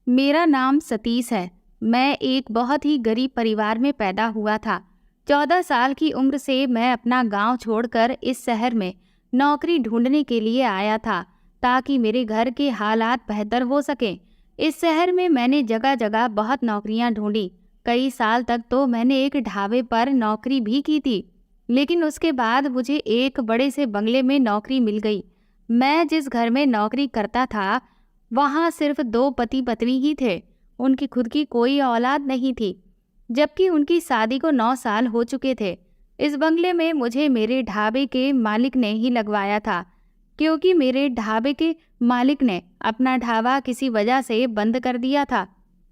मेरा नाम सतीश है। मैं एक बहुत ही गरीब परिवार में पैदा हुआ था। 14 साल की उम्र से मैं अपना गांव छोड़कर इस शहर में नौकरी ढूंढने के लिए आया था, ताकि मेरे घर के हालात बेहतर हो सकें। इस शहर में मैंने जगह जगह बहुत नौकरियां ढूंढी। कई साल तक तो मैंने एक ढाबे पर नौकरी भी की थी, लेकिन उसके बाद मुझे एक बड़े से बंगले में नौकरी मिल गई। मैं जिस घर में नौकरी करता था, वहाँ सिर्फ 2 पति पत्नी ही थे। उनकी खुद की कोई औलाद नहीं थी, जबकि उनकी शादी को 9 साल हो चुके थे। इस बंगले में मुझे मेरे ढाबे के मालिक ने ही लगवाया था, क्योंकि मेरे ढाबे के मालिक ने अपना ढाबा किसी वजह से बंद कर दिया था।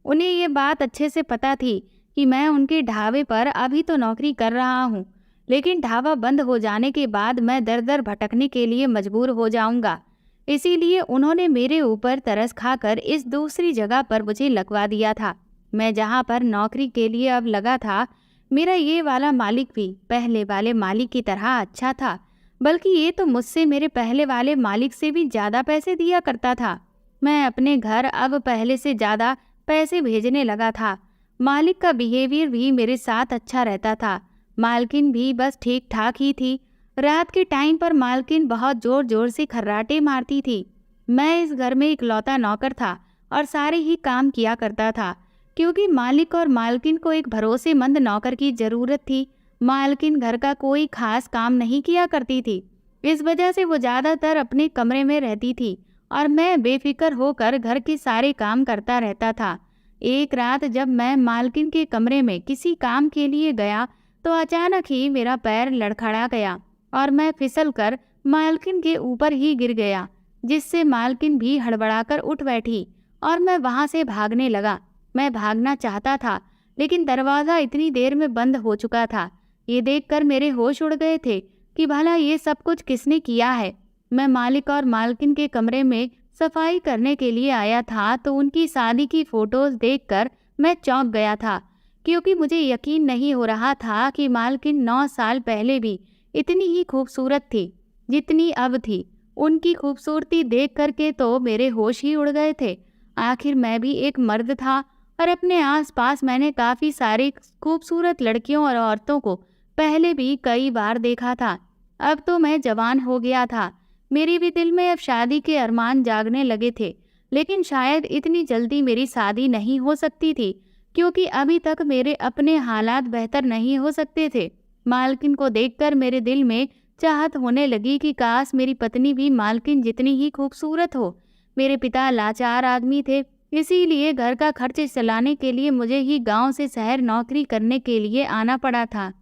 उन्हें ये बात अच्छे से पता थी कि मैं उनके ढाबे पर अभी तो नौकरी कर रहा हूँ, लेकिन ढाबा बंद हो जाने के बाद मैं दर दर भटकने के लिए मजबूर हो जाऊंगा। इसीलिए उन्होंने मेरे ऊपर तरस खाकर इस दूसरी जगह पर मुझे लगवा दिया था। मैं जहाँ पर नौकरी के लिए अब लगा था, मेरा ये वाला मालिक भी पहले वाले मालिक की तरह अच्छा था, बल्कि ये तो मुझसे मेरे पहले वाले मालिक से भी ज़्यादा पैसे दिया करता था। मैं अपने घर अब पहले से ज़्यादा पैसे भेजने लगा था। मालिक का बिहेवियर भी मेरे साथ अच्छा रहता था। मालकिन भी बस ठीक ठाक ही थी। रात के टाइम पर मालकिन बहुत जोर जोर से खर्राटे मारती थी। मैं इस घर में इकलौता नौकर था और सारे ही काम किया करता था, क्योंकि मालिक और मालकिन को एक भरोसेमंद नौकर की ज़रूरत थी। मालकिन घर का कोई खास काम नहीं किया करती थी। इस वजह से वो ज़्यादातर अपने कमरे में रहती थी और मैं बेफिक्र होकर घर के सारे काम करता रहता था। एक रात जब मैं मालकिन के कमरे में किसी काम के लिए गया, तो अचानक ही मेरा पैर लड़खड़ा गया और मैं फिसलकर मालकिन के ऊपर ही गिर गया, जिससे मालकिन भी हड़बड़ाकर उठ बैठी और मैं वहां से भागने लगा। मैं भागना चाहता था, लेकिन दरवाज़ा इतनी देर में बंद हो चुका था। ये देखकर मेरे होश उड़ गए थे कि भला ये सब कुछ किसने किया है। मैं मालिक और मालकिन के कमरे में सफाई करने के लिए आया था, तो उनकी शादी की फ़ोटोज़ देखकर मैं चौंक गया था, क्योंकि मुझे यकीन नहीं हो रहा था कि मालकिन 9 साल पहले भी इतनी ही खूबसूरत थी जितनी अब थी। उनकी खूबसूरती देख करके तो मेरे होश ही उड़ गए थे। आखिर मैं भी एक मर्द था और अपने आसपास मैंने काफ़ी सारी खूबसूरत लड़कियों और औरतों को पहले भी कई बार देखा था। अब तो मैं जवान हो गया था। मेरे भी दिल में अब शादी के अरमान जागने लगे थे, लेकिन शायद इतनी जल्दी मेरी शादी नहीं हो सकती थी, क्योंकि अभी तक मेरे अपने हालात बेहतर नहीं हो सकते थे। मालकिन को देखकर मेरे दिल में चाहत होने लगी कि काश मेरी पत्नी भी मालकिन जितनी ही खूबसूरत हो। मेरे पिता लाचार आदमी थे, इसीलिए घर का खर्च चलाने के लिए मुझे ही गांव से शहर नौकरी करने के लिए आना पड़ा था।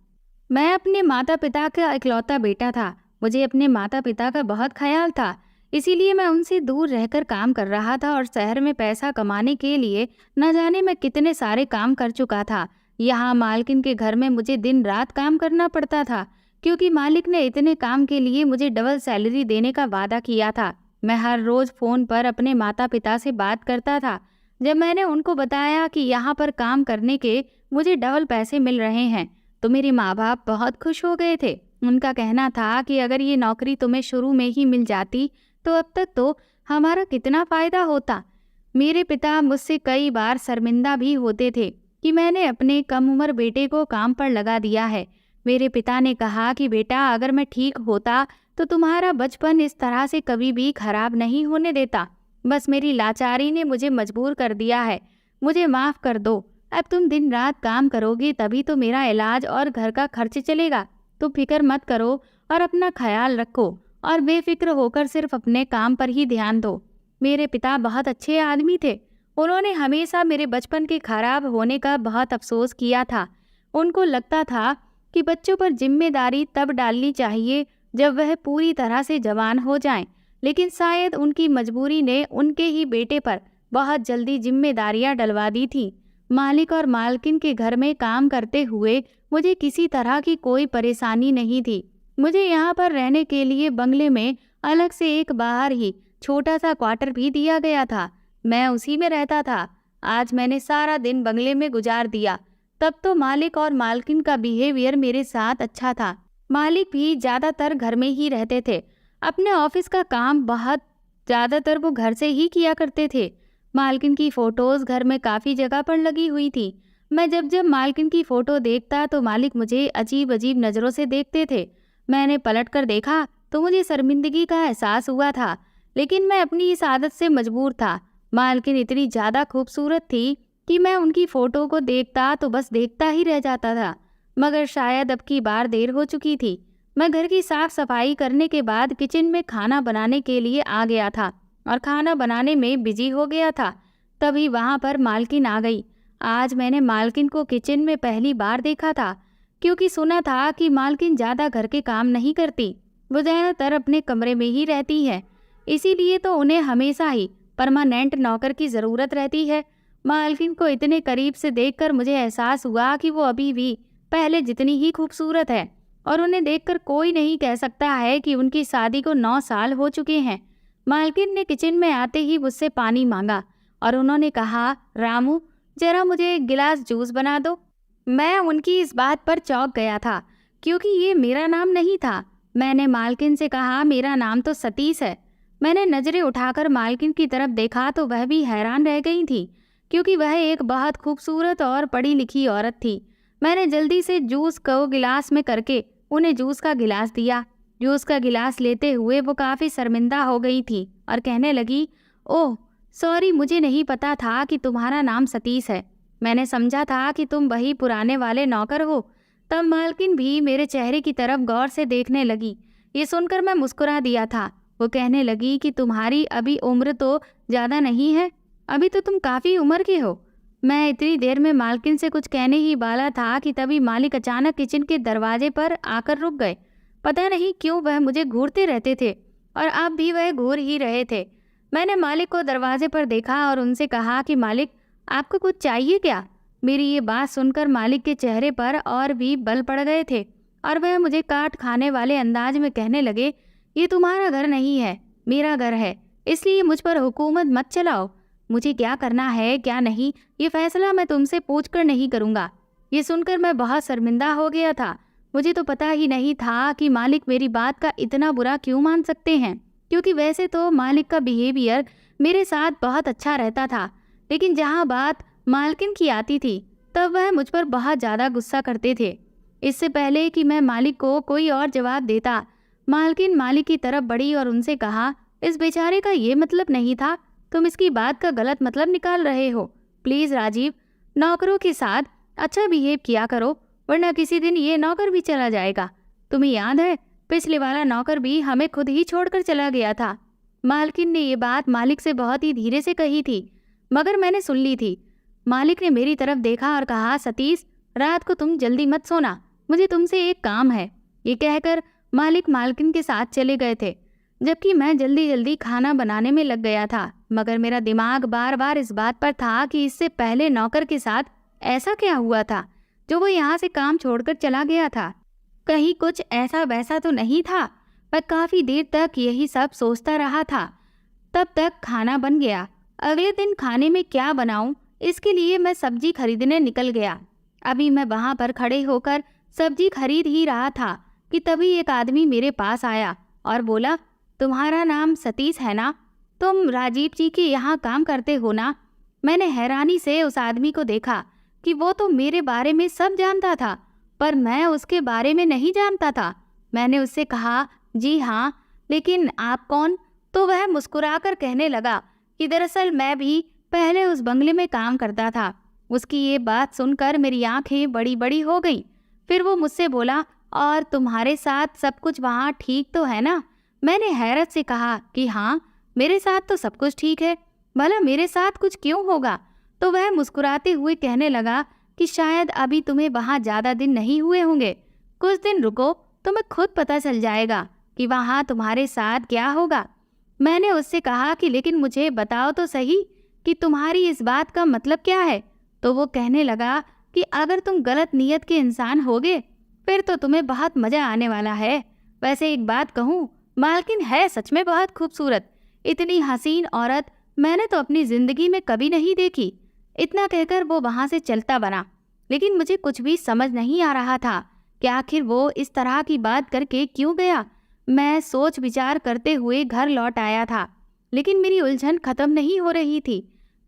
मैं अपने माता पिता का इकलौता बेटा था। मुझे अपने माता पिता का बहुत ख्याल था, इसीलिए मैं उनसे दूर रहकर काम कर रहा था और शहर में पैसा कमाने के लिए न जाने मैं कितने सारे काम कर चुका था। यहाँ मालकिन के घर में मुझे दिन रात काम करना पड़ता था, क्योंकि मालिक ने इतने काम के लिए मुझे डबल सैलरी देने का वादा किया था। मैं हर रोज़ फ़ोन पर अपने माता पिता से बात करता था। जब मैंने उनको बताया कि यहाँ पर काम करने के मुझे डबल पैसे मिल रहे हैं, तो मेरे माँ बाप बहुत खुश हो गए थे। उनका कहना था कि अगर ये नौकरी तुम्हें शुरू में ही मिल जाती, तो अब तक तो हमारा कितना फ़ायदा होता। मेरे पिता मुझसे कई बार शर्मिंदा भी होते थे कि मैंने अपने कम उम्र बेटे को काम पर लगा दिया है। मेरे पिता ने कहा कि बेटा, अगर मैं ठीक होता तो तुम्हारा बचपन इस तरह से कभी भी खराब नहीं होने देता। बस मेरी लाचारी ने मुझे मजबूर कर दिया है। मुझे माफ़ कर दो। अब तुम दिन रात काम करोगे तभी तो मेरा इलाज और घर का खर्च चलेगा। तुम फिक्र मत करो और अपना ख्याल रखो और बेफिक्र होकर सिर्फ अपने काम पर ही ध्यान दो। मेरे पिता बहुत अच्छे आदमी थे। उन्होंने हमेशा मेरे बचपन के खराब होने का बहुत अफसोस किया था। उनको लगता था कि बच्चों पर जिम्मेदारी तब डालनी चाहिए जब वह पूरी तरह से जवान हो जाएं, लेकिन शायद उनकी मजबूरी ने उनके ही बेटे पर बहुत जल्दी जिम्मेदारियां डलवा दी थी। मालिक और मालकिन के घर में काम करते हुए मुझे किसी तरह की कोई परेशानी नहीं थी। मुझे यहाँ पर रहने के लिए बंगले में अलग से एक बाहर ही छोटा सा क्वार्टर भी दिया गया था। मैं उसी में रहता था। आज मैंने सारा दिन बंगले में गुजार दिया। तब तो मालिक और मालकिन का बिहेवियर मेरे साथ अच्छा था। मालिक भी ज़्यादातर घर में ही रहते थे। अपने ऑफिस का काम बहुत ज़्यादातर वो घर से ही किया करते थे। मालकिन की फोटोज घर में काफ़ी जगह पर लगी हुई थी। मैं जब जब मालकिन की फ़ोटो देखता तो मालिक मुझे अजीब अजीब नज़रों से देखते थे। मैंने पलट कर देखा तो मुझे शर्मिंदगी का एहसास हुआ था, लेकिन मैं अपनी इस आदत से मजबूर था। मालकिन इतनी ज़्यादा खूबसूरत थी कि मैं उनकी फ़ोटो को देखता तो बस देखता ही रह जाता था। मगर शायद अब की बार देर हो चुकी थी। मैं घर की साफ सफाई करने के बाद किचन में खाना बनाने के लिए आ गया था और खाना बनाने में बिजी हो गया था। तभी वहाँ पर मालकिन आ गई। आज मैंने मालकिन को किचन में पहली बार देखा था, क्योंकि सुना था कि मालकिन ज़्यादा घर के काम नहीं करती, वो ज़्यादातर अपने कमरे में ही रहती है। इसीलिए तो उन्हें हमेशा ही परमानेंट नौकर की ज़रूरत रहती है। मालकिन को इतने करीब से देखकर मुझे एहसास हुआ कि वो अभी भी पहले जितनी ही खूबसूरत है, और उन्हें देखकर कोई नहीं कह सकता है कि उनकी शादी को 9 साल हो चुके हैं। मालकिन ने किचन में आते ही मुझसे पानी मांगा और उन्होंने कहा, रामू, जरा मुझे एक गिलास जूस बना दो। मैं उनकी इस बात पर चौंक गया था, क्योंकि ये मेरा नाम नहीं था। मैंने मालकिन से कहा, मेरा नाम तो सतीश है। मैंने नज़रें उठाकर मालकिन की तरफ देखा तो वह भी हैरान रह गई थी, क्योंकि वह एक बहुत खूबसूरत और पढ़ी लिखी औरत थी। मैंने जल्दी से जूस को गिलास में करके उन्हें जूस का गिलास दिया। जूस का गिलास लेते हुए वो काफ़ी शर्मिंदा हो गई थी और कहने लगी, ओह सॉरी, मुझे नहीं पता था कि तुम्हारा नाम सतीश है। मैंने समझा था कि तुम वही पुराने वाले नौकर हो। तब मालकिन भी मेरे चेहरे की तरफ गौर से देखने लगी। ये सुनकर मैं मुस्कुरा दिया था। वो कहने लगी कि तुम्हारी अभी उम्र तो ज़्यादा नहीं है, अभी तो तुम काफ़ी उम्र के हो। मैं इतनी देर में मालकिन से कुछ कहने ही वाला था कि तभी मालिक अचानक किचन के दरवाजे पर आकर रुक गए। पता नहीं क्यों वह मुझे घूरते रहते थे और अब भी वह घूर ही रहे थे। मैंने मालिक को दरवाजे पर देखा और उनसे कहा कि मालिक, आपको कुछ चाहिए क्या? मेरी ये बात सुनकर मालिक के चेहरे पर और भी बल पड़ गए थे और वह मुझे काट खाने वाले अंदाज में कहने लगे, ये तुम्हारा घर नहीं है, मेरा घर है, इसलिए मुझ पर हुकूमत मत चलाओ। मुझे क्या करना है क्या नहीं, ये फैसला मैं तुमसे पूछकर नहीं करूँगा। ये सुनकर मैं बहुत शर्मिंदा हो गया था। मुझे तो पता ही नहीं था कि मालिक मेरी बात का इतना बुरा क्यों मान सकते हैं, क्योंकि वैसे तो मालिक का बिहेवियर मेरे साथ बहुत अच्छा रहता था, लेकिन जहाँ बात मालकिन की आती थी तब वह मुझ पर बहुत ज़्यादा गुस्सा करते थे। इससे पहले कि मैं मालिक को कोई और जवाब देता, मालकिन मालिक की तरफ बढ़ी और उनसे कहा, इस बेचारे का ये मतलब नहीं था, तुम इसकी बात का गलत मतलब निकाल रहे हो। प्लीज़ राजीव, नौकरों के साथ अच्छा बिहेव किया करो, वरना किसी दिन ये नौकर भी चला जाएगा। तुम्हें याद है, पिछले वाला नौकर भी हमें खुद ही छोड़कर चला गया था। मालकिन ने ये बात मालिक से बहुत ही धीरे से कही थी, मगर मैंने सुन ली थी। मालिक ने मेरी तरफ देखा और कहा, सतीश, रात को तुम जल्दी मत सोना, मुझे तुमसे एक काम है। ये कहकर मालिक मालकिन के साथ चले गए थे, जबकि मैं जल्दी जल्दी खाना बनाने में लग गया था। मगर मेरा दिमाग बार बार इस बात पर था कि इससे पहले नौकर के साथ ऐसा क्या हुआ था जो वो यहाँ से काम छोड़कर चला गया था। कहीं कुछ ऐसा वैसा तो नहीं था। मैं काफ़ी देर तक यही सब सोचता रहा था। तब तक खाना बन गया। अगले दिन खाने में क्या बनाऊं, इसके लिए मैं सब्जी खरीदने निकल गया। अभी मैं वहाँ पर खड़े होकर सब्जी खरीद ही रहा था कि तभी एक आदमी मेरे पास आया और बोला, तुम्हारा नाम सतीश है ना? तुम राजीव जी के यहाँ काम करते हो ना? मैंने हैरानी से उस आदमी को देखा कि वो तो मेरे बारे में सब जानता था, पर मैं उसके बारे में नहीं जानता था। मैंने उससे कहा, जी हाँ, लेकिन आप कौन? तो वह मुस्कुराकर कहने लगा कि दरअसल मैं भी पहले उस बंगले में काम करता था। उसकी ये बात सुनकर मेरी आंखें बड़ी बड़ी हो गईं। फिर वो मुझसे बोला, और तुम्हारे साथ सब कुछ वहाँ ठीक तो है ना? मैंने हैरत से कहा कि हाँ, मेरे साथ तो सब कुछ ठीक है, भला मेरे साथ कुछ क्यों होगा? तो वह मुस्कुराते हुए कहने लगा कि शायद अभी तुम्हें वहाँ ज़्यादा दिन नहीं हुए होंगे, कुछ दिन रुको, तुम्हें खुद पता चल जाएगा कि वहाँ तुम्हारे साथ क्या होगा। मैंने उससे कहा कि लेकिन मुझे बताओ तो सही कि तुम्हारी इस बात का मतलब क्या है? तो वो कहने लगा कि अगर तुम गलत नीयत के इंसान होगे फिर तो तुम्हें बहुत मज़ा आने वाला है। वैसे एक बात कहूँ, मालकिन है सच में बहुत खूबसूरत। इतनी हसीन औरत मैंने तो अपनी ज़िंदगी में कभी नहीं देखी। इतना कहकर वो वहाँ से चलता बना, लेकिन मुझे कुछ भी समझ नहीं आ रहा था कि आखिर वो इस तरह की बात करके क्यों गया। मैं सोच विचार करते हुए घर लौट आया था, लेकिन मेरी उलझन खत्म नहीं हो रही थी।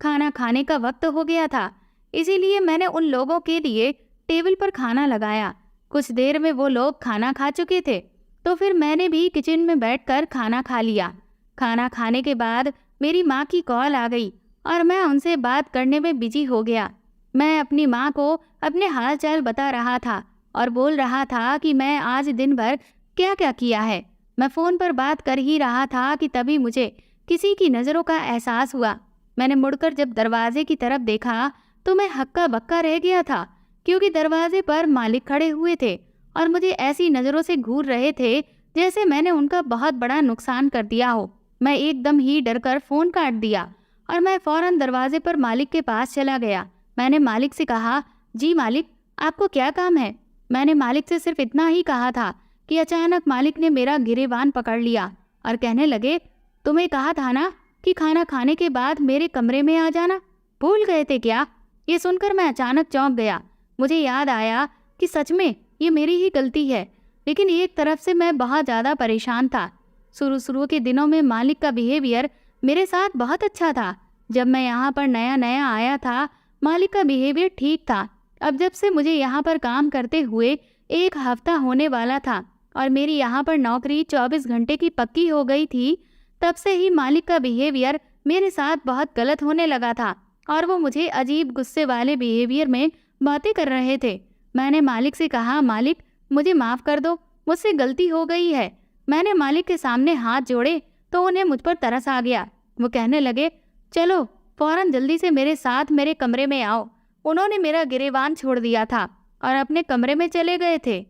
खाना खाने का वक्त हो गया था, इसीलिए मैंने उन लोगों के लिए टेबल पर खाना लगाया। कुछ देर में वो लोग खाना खा चुके थे, तो फिर मैंने भी किचन में बैठकर खाना खा लिया। खाना खाने के बाद मेरी माँ की कॉल आ गई और मैं उनसे बात करने में बिजी हो गया। मैं अपनी माँ को अपने हाल चाल बता रहा था और बोल रहा था कि मैं आज दिन भर क्या क्या किया है। मैं फ़ोन पर बात कर ही रहा था कि तभी मुझे किसी की नज़रों का एहसास हुआ। मैंने मुड़कर जब दरवाजे की तरफ देखा तो मैं हक्का बक्का रह गया था, क्योंकि दरवाजे पर मालिक खड़े हुए थे और मुझे ऐसी नज़रों से घूर रहे थे जैसे मैंने उनका बहुत बड़ा नुकसान कर दिया हो। मैं एकदम ही डरकर फ़ोन काट दिया और मैं फ़ौरन दरवाजे पर मालिक के पास चला गया। मैंने मालिक से कहा, जी मालिक, आपको क्या काम है? मैंने मालिक से सिर्फ इतना ही कहा था कि अचानक मालिक ने मेरा गिरेबान पकड़ लिया और कहने लगे, तुम्हें कहा था ना कि खाना खाने के बाद मेरे कमरे में आ जाना, भूल गए थे क्या? ये सुनकर मैं अचानक चौंक गया। मुझे याद आया कि सच में ये मेरी ही गलती है, लेकिन एक तरफ से मैं बहुत ज़्यादा परेशान था। शुरू के दिनों में मालिक का बिहेवियर मेरे साथ बहुत अच्छा था। जब मैं यहाँ पर नया नया आया था, मालिक का बिहेवियर ठीक था। अब जब से मुझे यहाँ पर काम करते हुए 1 हफ्ता होने वाला था और मेरी यहाँ पर नौकरी 24 घंटे की पक्की हो गई थी, तब से ही मालिक का बिहेवियर मेरे साथ बहुत गलत होने लगा था और वो मुझे अजीब गुस्से वाले बिहेवियर में बातें कर रहे थे। मैंने मालिक से कहा, मालिक मुझे माफ़ कर दो, मुझसे गलती हो गई है। मैंने मालिक के सामने हाथ जोड़े तो उन्हें मुझ पर तरस आ गया। वो कहने लगे, चलो फ़ौरन जल्दी से मेरे साथ मेरे कमरे में आओ। उन्होंने मेरा गिरेबान छोड़ दिया था और अपने कमरे में चले गए थे।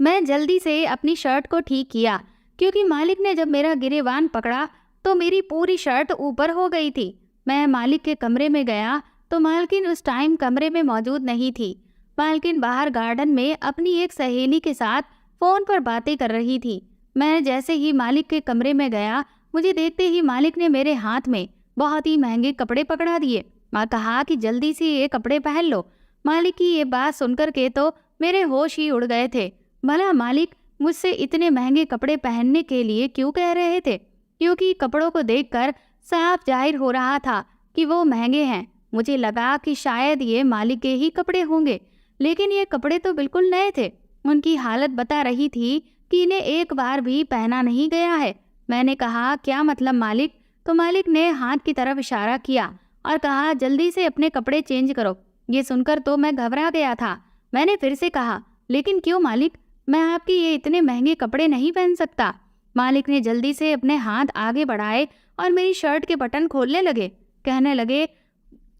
मैं जल्दी से अपनी शर्ट को ठीक किया, क्योंकि मालिक ने जब मेरा गिरेबान पकड़ा तो मेरी पूरी शर्ट ऊपर हो गई थी। मैं मालिक के कमरे में गया तो मालकिन उस टाइम कमरे में मौजूद नहीं थी। मालकिन बाहर गार्डन में अपनी एक सहेली के साथ फ़ोन पर बातें कर रही थी। मैं जैसे ही मालिक के कमरे में गया, मुझे देखते ही मालिक ने मेरे हाथ में बहुत ही महंगे कपड़े पकड़ा दिए और कहा कि जल्दी से ये कपड़े पहन लो। मालिक की ये बात सुनकर के तो मेरे होश ही उड़ गए थे। भला मालिक मुझसे इतने महंगे कपड़े पहनने के लिए क्यों कह रहे थे? क्योंकि कपड़ों को देखकर साफ जाहिर हो रहा था कि वो महंगे हैं। मुझे लगा कि शायद ये मालिक के ही कपड़े होंगे, लेकिन ये कपड़े तो बिल्कुल नए थे। उनकी हालत बता रही थी कि इन्हें एक बार भी पहना नहीं गया है। मैंने कहा, क्या मतलब मालिक? तो मालिक ने हाथ की तरफ इशारा किया और कहा, जल्दी से अपने कपड़े चेंज करो। ये सुनकर तो मैं घबरा गया था। मैंने फिर से कहा, लेकिन क्यों मालिक? मैं आपके ये इतने महंगे कपड़े नहीं पहन सकता। मालिक ने जल्दी से अपने हाथ आगे बढ़ाए और मेरी शर्ट के बटन खोलने लगे। कहने लगे,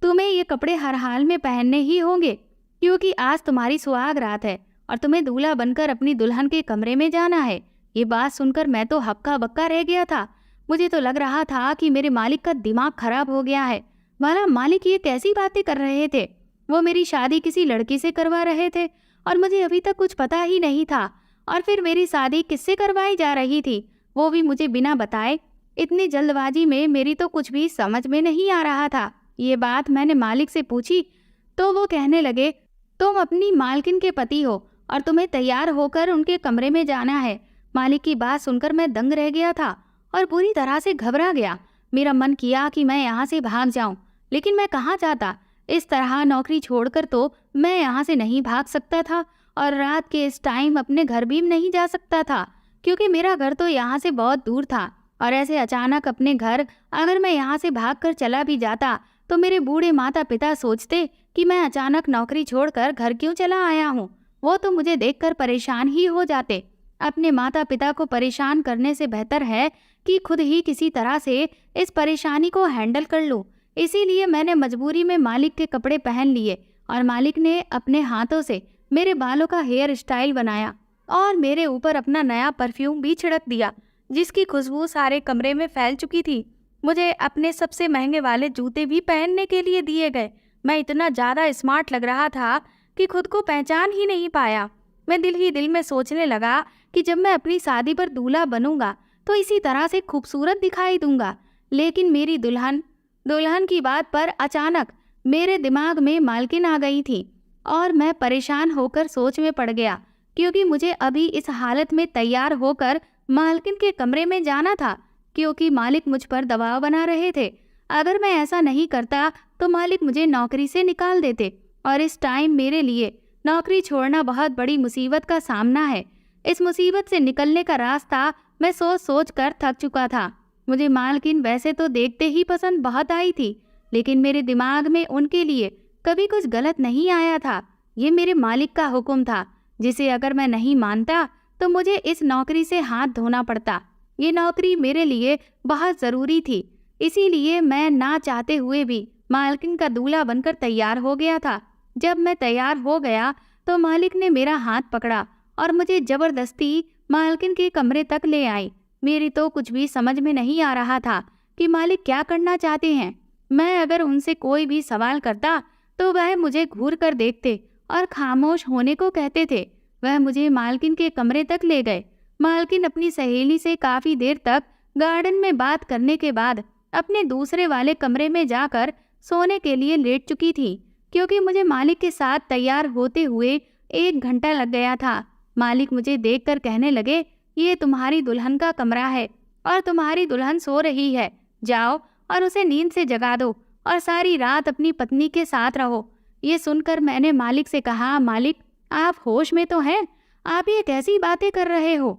तुम्हें ये कपड़े हर हाल में पहनने ही होंगे, क्योंकि आज तुम्हारी सुहाग रात है और तुम्हें दूल्हा बनकर अपनी दुल्हन के कमरे में जाना है। ये बात सुनकर मैं तो हक्का बक्का रह गया था। मुझे तो लग रहा था कि मेरे मालिक का दिमाग खराब हो गया है। भला मालिक ये कैसी बातें कर रहे थे? वो मेरी शादी किसी लड़की से करवा रहे थे और मुझे अभी तक कुछ पता ही नहीं था। और फिर मेरी शादी किससे करवाई जा रही थी, वो भी मुझे बिना बताए। इतनी जल्दबाजी में मेरी तो कुछ भी समझ में नहीं आ रहा था। ये बात मैंने मालिक से पूछी तो वो कहने लगे, तुम अपनी मालकिन के पति हो और तुम्हें तैयार होकर उनके कमरे में जाना है। मालिक की बात सुनकर मैं दंग रह गया था और पूरी तरह से घबरा गया। मेरा मन किया कि मैं यहाँ से भाग जाऊँ, लेकिन मैं कहाँ जाता? इस तरह नौकरी छोड़कर तो मैं यहाँ से नहीं भाग सकता था और रात के इस टाइम अपने घर भी नहीं जा सकता था, क्योंकि मेरा घर तो यहाँ से बहुत दूर था। और ऐसे अचानक अपने घर अगर मैं यहाँ से भागकर चला भी जाता तो मेरे बूढ़े माता पिता सोचते कि मैं अचानक नौकरी छोड़कर घर क्यों चला आया हूँ। वो तो मुझे देखकर परेशान ही हो जाते। अपने माता पिता को परेशान करने से बेहतर है कि खुद ही किसी तरह से इस परेशानी को हैंडल कर लूँ। इसीलिए मैंने मजबूरी में मालिक के कपड़े पहन लिए और मालिक ने अपने हाथों से मेरे बालों का हेयर स्टाइल बनाया और मेरे ऊपर अपना नया परफ्यूम भी छिड़क दिया, जिसकी खुशबू सारे कमरे में फैल चुकी थी। मुझे अपने सबसे महंगे वाले जूते भी पहनने के लिए दिए गए। मैं इतना ज़्यादा स्मार्ट लग रहा था कि खुद को पहचान ही नहीं पाया। मैं दिल ही दिल में सोचने लगा कि जब मैं अपनी शादी पर दूल्हा बनूंगा तो इसी तरह से खूबसूरत दिखाई दूंगा। लेकिन मेरी दुल्हन की बात पर अचानक मेरे दिमाग में मालकिन आ गई थी और मैं परेशान होकर सोच में पड़ गया, क्योंकि मुझे अभी इस हालत में तैयार होकर मालकिन के कमरे में जाना था, क्योंकि मालिक मुझ पर दबाव बना रहे थे। अगर मैं ऐसा नहीं करता तो मालिक मुझे नौकरी से निकाल देते और इस टाइम मेरे लिए नौकरी छोड़ना बहुत बड़ी मुसीबत का सामना है। इस मुसीबत से निकलने का रास्ता मैं सोच सोच कर थक चुका था। मुझे मालकिन वैसे तो देखते ही पसंद बहुत आई थी, लेकिन मेरे दिमाग में उनके लिए कभी कुछ गलत नहीं आया था। ये मेरे मालिक का हुक्म था, जिसे अगर मैं नहीं मानता तो मुझे इस नौकरी से हाथ धोना पड़ता। ये नौकरी मेरे लिए बहुत ज़रूरी थी, इसीलिए मैं ना चाहते हुए भी मालकिन का दूल्हा बनकर तैयार हो गया था। जब मैं तैयार हो गया तो मालिक ने मेरा हाथ पकड़ा और मुझे ज़बरदस्ती मालकिन के कमरे तक ले आई। मेरी तो कुछ भी समझ में नहीं आ रहा था कि मालिक क्या करना चाहते हैं। मैं अगर उनसे कोई भी सवाल करता तो वह मुझे घूर कर देखते और खामोश होने को कहते थे। वह मुझे मालकिन के कमरे तक ले गए। मालकिन अपनी सहेली से काफ़ी देर तक गार्डन में बात करने के बाद अपने दूसरे वाले कमरे में जाकर सोने के लिए लेट चुकी थी, क्योंकि मुझे मालिक के साथ तैयार होते हुए 1 घंटा लग गया था। मालिक मुझे देखकर कहने लगे, ये तुम्हारी दुल्हन का कमरा है और तुम्हारी दुल्हन सो रही है। जाओ और उसे नींद से जगा दो और सारी रात अपनी पत्नी के साथ रहो। ये सुनकर मैंने मालिक से कहा, मालिक आप होश में तो हैं? आप ये कैसी बातें कर रहे हो?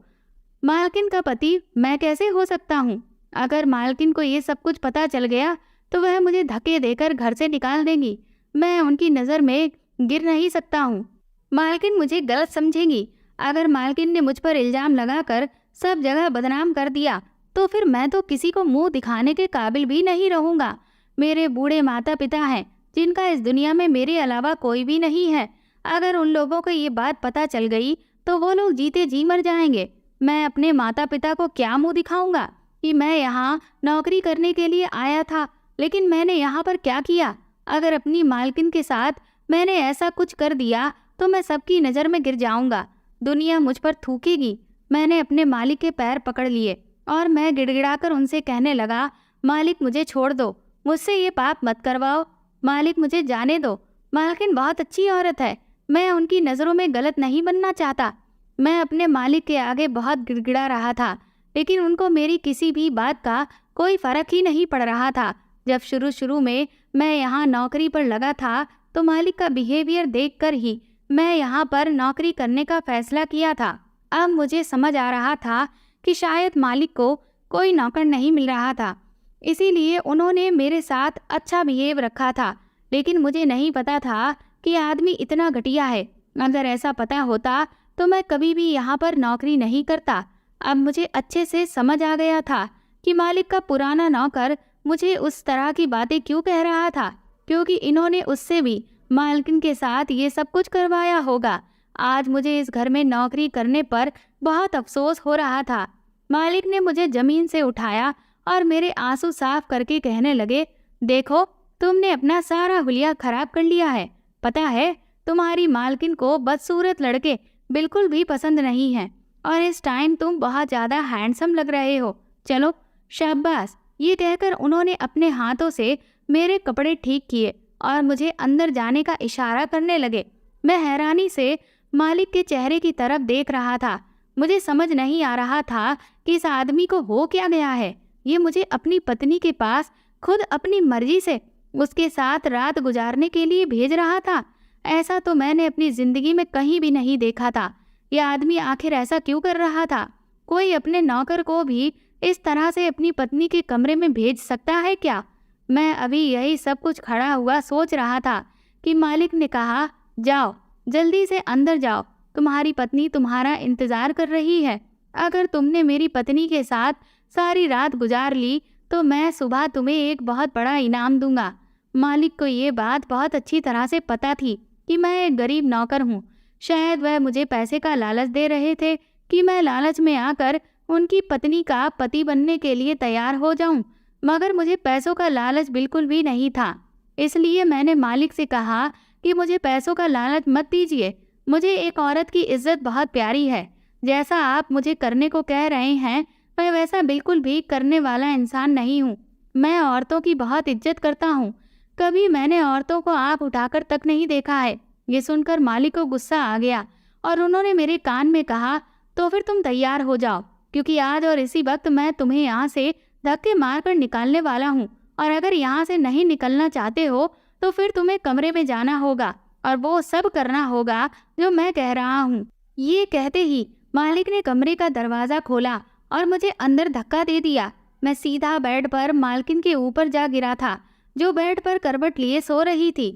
मालकिन का पति मैं कैसे हो सकता हूँ? अगर मालकिन को ये सब कुछ पता चल गया तो वह मुझे धक्के देकर घर से निकाल देंगी। मैं उनकी नज़र में गिर नहीं सकता हूँ। मालकिन मुझे गलत समझेंगी। अगर मालकिन ने मुझ पर इल्ज़ाम लगाकर सब जगह बदनाम कर दिया तो फिर मैं तो किसी को मुंह दिखाने के काबिल भी नहीं रहूँगा। मेरे बूढ़े माता पिता हैं जिनका इस दुनिया में मेरे अलावा कोई भी नहीं है। अगर उन लोगों को ये बात पता चल गई तो वो लोग जीते जी मर जाएंगे। मैं अपने माता पिता को क्या मुंह दिखाऊंगा कि मैं यहाँ नौकरी करने के लिए आया था, लेकिन मैंने यहाँ पर क्या किया? अगर अपनी मालकिन के साथ मैंने ऐसा कुछ कर दिया तो मैं सबकी नज़र में गिर जाऊंगा। दुनिया मुझ पर थूकेगी। मैंने अपने मालिक के पैर पकड़ लिए और मैं गिड़गिड़ाकर उनसे कहने लगा, मालिक मुझे छोड़ दो, मुझसे ये पाप मत करवाओ। मालिक मुझे जाने दो। मालकिन बहुत अच्छी औरत है। मैं उनकी नज़रों में गलत नहीं बनना चाहता। मैं अपने मालिक के आगे बहुत गिड़गिड़ा रहा था, लेकिन उनको मेरी किसी भी बात का कोई फ़र्क ही नहीं पड़ रहा था। जब शुरू में मैं यहाँ नौकरी पर लगा था तो मालिक का बिहेवियर देखकर ही मैं यहाँ पर नौकरी करने का फ़ैसला किया था। अब मुझे समझ आ रहा था कि शायद मालिक को कोई नौकर नहीं मिल रहा था, इसीलिए उन्होंने मेरे साथ अच्छा बिहेव रखा था। लेकिन मुझे नहीं पता था कि आदमी इतना घटिया है। अगर ऐसा पता होता तो मैं कभी भी यहाँ पर नौकरी नहीं करता। अब मुझे अच्छे से समझ आ गया था कि मालिक का पुराना नौकर मुझे उस तरह की बातें क्यों कह रहा था, क्योंकि इन्होंने उससे भी मालकिन के साथ ये सब कुछ करवाया होगा। आज मुझे इस घर में नौकरी करने पर बहुत अफसोस हो रहा था। मालिक ने मुझे ज़मीन से उठाया और मेरे आंसू साफ करके कहने लगे, देखो तुमने अपना सारा हुलिया खराब कर लिया है। पता है तुम्हारी मालकिन को बदसूरत लड़के बिल्कुल भी पसंद नहीं हैं और इस टाइम तुम बहुत ज़्यादा हैंडसम लग रहे हो। चलो शाबाश। ये कहकर उन्होंने अपने हाथों से मेरे कपड़े ठीक किए और मुझे अंदर जाने का इशारा करने लगे। मैं हैरानी से मालिक के चेहरे की तरफ देख रहा था। मुझे समझ नहीं आ रहा था कि इस आदमी को हो क्या गया है। ये मुझे अपनी पत्नी के पास खुद अपनी मर्जी से उसके साथ रात गुजारने के लिए भेज रहा था। ऐसा तो मैंने अपनी ज़िंदगी में कहीं भी नहीं देखा था। यह आदमी आखिर ऐसा क्यों कर रहा था? कोई अपने नौकर को भी इस तरह से अपनी पत्नी के कमरे में भेज सकता है क्या? मैं अभी यही सब कुछ खड़ा हुआ सोच रहा था कि मालिक ने कहा, जाओ जल्दी से अंदर जाओ, तुम्हारी पत्नी तुम्हारा इंतज़ार कर रही है। अगर तुमने मेरी पत्नी के साथ सारी रात गुजार ली तो मैं सुबह तुम्हें एक बहुत बड़ा इनाम दूंगा। मालिक को ये बात बहुत अच्छी तरह से पता थी कि मैं एक गरीब नौकर हूँ। शायद वह मुझे पैसे का लालच दे रहे थे कि मैं लालच में आकर उनकी पत्नी का पति बनने के लिए तैयार हो जाऊं, मगर मुझे पैसों का लालच बिल्कुल भी नहीं था। इसलिए मैंने मालिक से कहा कि मुझे पैसों का लालच मत दीजिए। मुझे एक औरत की इज्जत बहुत प्यारी है। जैसा आप मुझे करने को कह रहे हैं मैं वैसा बिल्कुल भी करने वाला इंसान नहीं हूँ। मैं औरतों की बहुत इज्जत करता हूँ। कभी मैंने औरतों को आँख उठाकर तक नहीं देखा है। ये सुनकर मालिक को गुस्सा आ गया और उन्होंने मेरे कान में कहा, तो फिर तुम तैयार हो जाओ, क्योंकि आज और इसी वक्त मैं तुम्हें यहाँ से धक्के मारकर निकालने वाला हूँ और अगर यहाँ से नहीं निकलना चाहते हो तो फिर तुम्हें कमरे में जाना होगा और वो सब करना होगा जो मैं कह रहा हूँ। ये कहते ही मालिक ने कमरे का दरवाज़ा खोला और मुझे अंदर धक्का दे दिया। मैं सीधा बेड पर मालकिन के ऊपर जा गिरा था, जो बेड पर करवट लिए सो रही थी।